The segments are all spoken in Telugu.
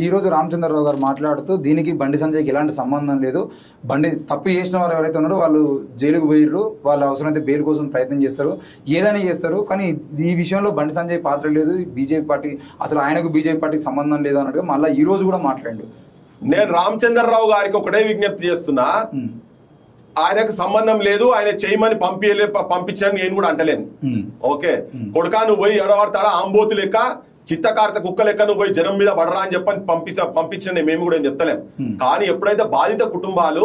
ఈరోజు రామచంద్రరావు గారు మాట్లాడుతూ దీనికి బండి సంజయ్కి ఎలాంటి సంబంధం లేదు, బండి తప్పు చేసిన వారు ఎవరైతే ఉన్నారో వాళ్ళు జైలుకు పోయిర్రు, వాళ్ళు అవసరమైతే బెయిల్ కోసం ప్రయత్నం చేస్తారు, ఏదైనా చేస్తారు, కానీ ఈ విషయంలో బండి సంజయ్ పాత్ర లేదు, బీజేపీ పార్టీ అసలు ఆయనకు బీజేపీ పార్టీకి సంబంధం లేదు అన్నట్టుగా మళ్ళీ ఈ రోజు కూడా మాట్లాడు. నేను రామచంద్రరావు గారికి ఒకటే విజ్ఞప్తి చేస్తున్నా, ఆయనకు సంబంధం లేదు, ఆయన చేయమని పంపించని నేను కూడా అంటలేను. ఓకే, కొడుకా నువ్వు పోయి ఎడబడతాడా ఆంబోతు లెక్క చిత్తకార్త కుక్క లెక్క నువ్వు పోయి జనం మీద పడరా అని చెప్పని పంపించిన మేము కూడా ఏం చెప్తలేం. కానీ ఎప్పుడైతే బాధిత కుటుంబాలు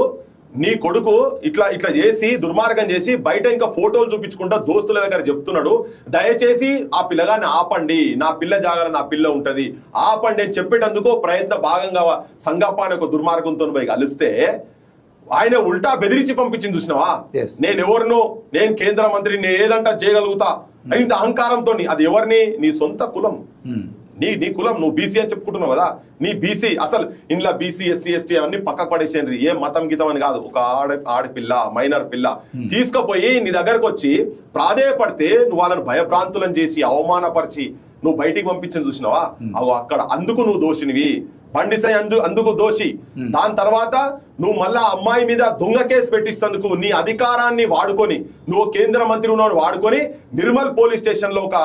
నీ కొడుకు ఇట్లా చేసి దుర్మార్గం చేసి బయట ఇంకా ఫోటోలు చూపించుకుంటా దోస్తుల దగ్గర చెప్తున్నాడు, దయచేసి ఆ పిల్లగాన్ని ఆపండి, నా పిల్ల జాగాలో నా పిల్ల ఉంటది ఆపండి అని చెప్పేటందుకు ప్రయత్న భాగంగా సంగప్ప అనే ఒక దుర్మార్గంతో పోయి కలిస్తే ఆయన ఉల్టా బెదిరించి పంపించింది చూసినావా, నేను ఎవరినో, నేను కేంద్ర మంత్రి, నేను ఏదంటా చేయగలుగుతా అని ఇంత అహంకారంతో. అది ఎవరిని? నీ సొంత కులం, నీ కులం, నువ్వు బీసీ అని చెప్పుకుంటున్నావు కదా, నీ బీసీ అసలు ఇంట్లో బీసీ ఎస్సీ ఎస్టీ అవన్నీ పక్కకు పడేసేయండి, ఏ మతం గీతం అని కాదు, ఒక ఆడపిల్ల మైనర్ పిల్ల తీసుకుపోయి నీ దగ్గరకు వచ్చి ప్రాధేయపడితే నువ్వు వాళ్ళని భయభ్రాంతులను చేసి అవమానపరిచి నువ్వు బయటికి పంపించని చూసినావా, అవు అక్కడ అందుకు నువ్వు దోషినివి, బండిసై అందుకు దోషి. దాని తర్వాత నువ్వు మళ్ళా అమ్మాయి మీద దొంగ కేసు పెట్టిస్తేందుకు నీ అధికారాన్ని వాడుకొని, నువ్వు కేంద్ర మంత్రి ఉన్నావు వాడుకొని నిర్మల్ పోలీస్ స్టేషన్ లో ఒక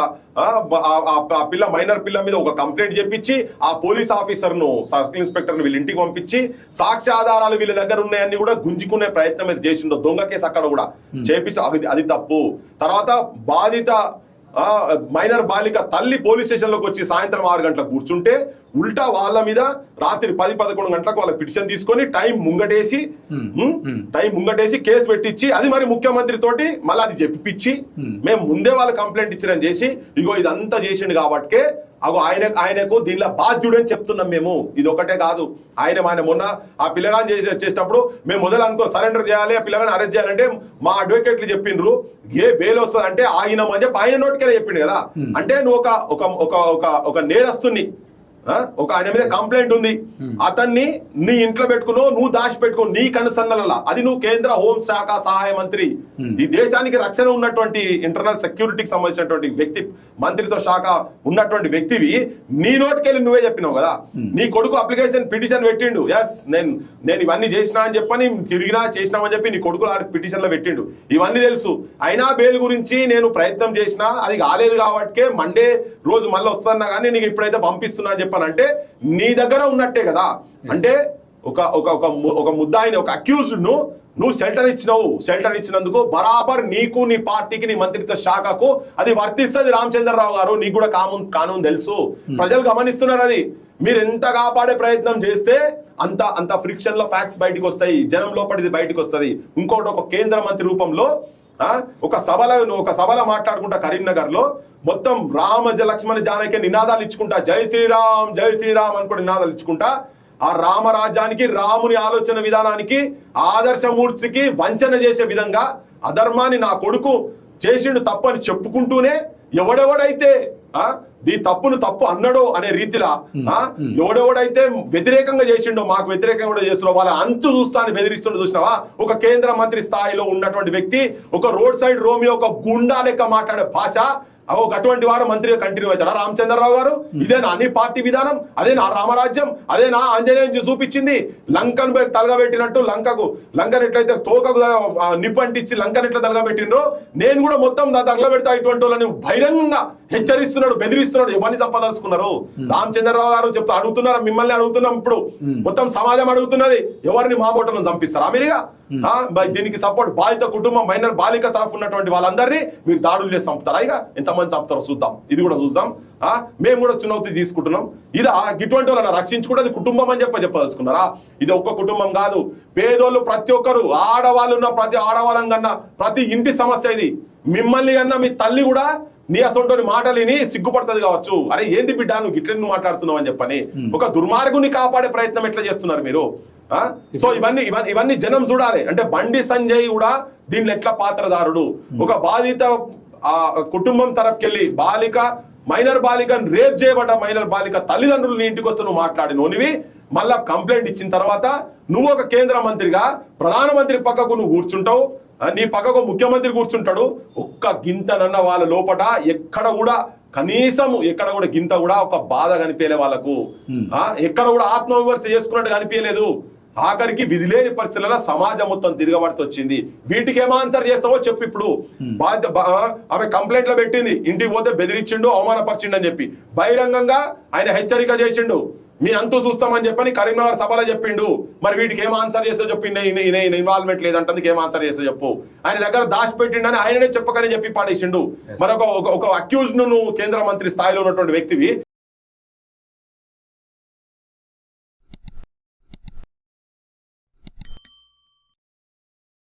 పిల్ల మైనర్ పిల్ల మీద ఒక కంప్లైంట్ చెప్పించి ఆ పోలీస్ ఆఫీసర్ ను సర్కిల్ ఇన్స్పెక్టర్ ను వీళ్ళ ఇంటికి పంపించి సాక్ష్యాధారాలు వీళ్ళ దగ్గర ఉన్నాయన్ని కూడా గుంజుకునే ప్రయత్నం అయితే చేసిండో, దొంగ కేసు అక్కడ కూడా చేపించి అది తప్పు. తర్వాత బాధిత మైనర్ బాలిక తల్లి పోలీస్ స్టేషన్ లోకి వచ్చి సాయంత్రం 6 గంటలకు కూర్చుంటే ఉల్టా వాళ్ళ మీద రాత్రి 10-11 గంటలకు వాళ్ళ పిటిషన్ తీసుకొని టైం ముంగటేసి కేసు పెట్టించి అది మరి ముఖ్యమంత్రి తోటి మళ్ళీ అది చెప్పిచ్చి మేము ముందే వాళ్ళు కంప్లైంట్ ఇచ్చిరని చేసి ఇగో ఇదంతా చేసిండు కాబట్టే అగో ఆయనకు దీనిలో బాధ్యుడని చెప్తున్నాం మేము. ఇది ఒకటే కాదు, ఆయన మొన్న ఆ పిల్లగాని చేసేటప్పుడు మేము మొదలు అనుకో సరెండర్ చేయాలి, ఆ పిల్లగాని అరెస్ట్ చేయాలంటే మా అడ్వకేట్లు చెప్పిండ్రు ఏ బెయిల్ వస్తుంది అంటే ఆగినామని చెప్పి ఆయన నోటికెళ్ళి చెప్పిండు కదా. అంటే నువ్వు ఒక నేరస్తుని, ఒక ఆయన మీద కంప్లైంట్ ఉంది, అతన్ని నీ ఇంట్లో పెట్టుకున్నావు, నువ్వు దాచి పెట్టుకో నీ కనుసన్నల, అది నువ్వు కేంద్ర హోం శాఖ సహాయ మంత్రి, ఈ దేశానికి రక్షణ ఉన్నటువంటి ఇంటర్నల్ సెక్యూరిటీకి సంబంధించినటువంటి వ్యక్తి, మంత్రిత్వ శాఖ ఉన్నటువంటి వ్యక్తివి, నీ నోటికెళ్ళి నువ్వే చెప్పినావు కదా. నీ కొడుకు అప్లికేషన్ పిటిషన్ పెట్టిండు, ఎస్ నేను ఇవన్నీ చేసినా అని చెప్పని తిరిగినా చేసినామని చెప్పి నీ కొడుకు పిటిషన్ లో పెట్టిండు, ఇవన్నీ తెలుసు. అయినా బెయిల్ గురించి నేను ప్రయత్నం చేసినా అది కాలేదు కాబట్టే మండే రోజు మళ్ళీ వస్తున్నా కానీ నీకు ఇప్పుడైతే పంపిస్తున్నా అని చెప్పానంటే నీ దగ్గర ఉన్నట్టే కదా. అంటే ఒక ముద్దాయిని, ఒక అక్యూజ్డ్ ను నువ్వు షెల్టర్ ఇచ్చినావు, షెల్టర్ ఇచ్చినందుకు బరాబర్ నీకు నీ పార్టీకి నీ మంత్రిత్వ శాఖకు అది వర్తిస్తుంది. రామచంద్రరావు గారు నీకు కూడా కానూన్ తెలుసు, ప్రజలు గమనిస్తున్నారు. అది మీరు ఎంత కాపాడే ప్రయత్నం చేస్తే అంత ఫ్రిక్షన్ లో ఫ్యాక్ట్స్ బయటకు వస్తాయి, జనం లోపలిది బయటకు వస్తుంది. ఇంకోటి ఒక కేంద్ర మంత్రి రూపంలో ఒక సభలో మాట్లాడుకుంటా కరీంనగర్ లో మొత్తం రామ లక్ష్మణ జానకి నినాదాలు ఇచ్చుకుంటా, జై శ్రీరామ్ అనుకుంటే నినాదాలు ఇచ్చుకుంటా ఆ రామరాజ్యానికి, రాముని ఆలోచన విధానానికి, ఆదర్శమూర్తికి వంచన చేసే విధంగా అధర్మాన్ని నా కొడుకు చేసిండు తప్పని చెప్పుకుంటూనే ఎవడెవడైతే ఈ తప్పును తప్పు అన్నడో అనే రీతిలా ఎవడెవడైతే వ్యతిరేకంగా చేసిండో, మాకు వ్యతిరేకంగా కూడా చేస్తున్నావు, వాళ్ళ అంతు చూస్తాను బెదిరిస్తుండో చూసినావా. ఒక కేంద్ర మంత్రి స్థాయిలో ఉన్నటువంటి వ్యక్తి ఒక రోడ్ సైడ్ రోమియో, ఒక గుండా లెక్క మాట్లాడే భాష, అటువంటి వాడు మంత్రిగా కంటిన్యూ అవుతాడా రామచంద్రరావు గారు? ఇదేనా నీ పార్టీ విధానం? అదేనా రామరాజ్యం? అదేనా ఆంజనేయం చూపించింది? లంకను తలగబెట్టినట్టు లంకను ఎట్లయితే తోకకు నిప్పంటించి లంకను ఎట్లా తలగబెట్టిండ్రో నేను కూడా మొత్తం తగలబెడతా ఇటువంటి వాళ్ళని బహిరంగంగా హెచ్చరిస్తున్నాడు, బెదిరిస్తున్నాడు. ఎవరిని సంపాదలుచుకున్నారు? రామచంద్రరావు గారు చెప్తా అడుగుతున్నారు, మిమ్మల్ని అడుగుతున్నాం, ఇప్పుడు మొత్తం సమాజం అడుగుతున్నది, ఎవరిని మా బోటలను చంపిస్తారా మీరుగా? దీనికి సపోర్ట్ బాధిత కుటుంబం మైనర్ బాలిక తరఫు ఉన్నటువంటి వాళ్ళందరినీ మీరు దాడులు చేసి చంపుతారా? ఇక ఎంతమంది చంపుతారో చూద్దాం, ఇది కూడా చూద్దాం. మేము కూడా చునౌతి తీసుకుంటున్నాం. ఇదా ఇటువంటి వాళ్ళని రక్షించుకుంటే అది కుటుంబం అని చెప్పదలుచుకున్నారా? ఇది ఒక్క కుటుంబం కాదు, పేదోళ్ళు ప్రతి ఒక్కరు, ఆడవాళ్ళు ఉన్న ప్రతి ఆడవాళ్ళం కన్నా ప్రతి ఇంటి సమస్య ఇది. మిమ్మల్ని కన్నా మీ తల్లి కూడా నీ అసొంటి మాటలిని సిగ్గుపడుతుంది కావచ్చు, అరే ఏంది బిడ్డ నువ్వు గిట్ల మాట్లాడుతున్నావు అని చెప్పని. ఒక దుర్మార్గుని కాపాడే ప్రయత్నం ఎట్లా చేస్తున్నారు మీరు? సో ఇవన్నీ జనం చూడాలి. అంటే బండి సంజయ్ కూడా దీనిలో ఎట్లా పాత్రదారుడు, ఒక బాధిత కుటుంబం తరఫుకెళ్ళి మైనర్ బాలికను రేప్ చేయబడ్డ మైనర్ బాలిక తల్లిదండ్రులు నీ ఇంటికి వస్తే నువ్వు మాట్లాడినోనివి, మళ్ళా కంప్లైంట్ ఇచ్చిన తర్వాత నువ్వు ఒక కేంద్ర మంత్రిగా ప్రధానమంత్రి పక్కకు నువ్వు కూర్చుంటావు, నీ పక్కకు ముఖ్యమంత్రి కూర్చుంటాడు. ఒక్క గింతనన్న వాళ్ళ లోపట ఎక్కడ కూడా కనీసం ఎక్కడ కూడా గింత కూడా ఒక బాధ కనిపించలే వాళ్ళకు. ఎక్కడ కూడా ఆత్మవిమర్శ చేసుకున్నట్టు కనిపించలేదు. ఆఖరికి విధిలేని పరిస్థితులలో సమాజం మొత్తం తిరగబడుతూ వచ్చింది. వీటికి ఏమో ఆన్సర్ చేస్తావో చెప్పు. ఇప్పుడు ఆమె కంప్లైంట్ లో పెట్టింది, ఇంటికి పోతే బెదిరించిండు, అవమానపరిచిండు అని చెప్పి బహిరంగంగా ఆయన హెచ్చరిక చేసిండు, మీ అంతు చూస్తామని చెప్పని కరీంనగర్ సభలో చెప్పిండు. మరి వీటికి ఏం ఆన్సర్ చేస్తో చెప్పిండు, ఇన్వాల్వ్మెంట్ లేదంటే ఏం ఆన్సర్ చేస్తో చెప్పు. ఆయన దగ్గర దాచిపెట్టిండని ఆయననే చెప్పకని చెప్పి పాడేసిండు. మరొక అక్యూజ్డ్ ను కేంద్ర మంత్రి స్థాయిలో ఉన్నటువంటి వ్యక్తివి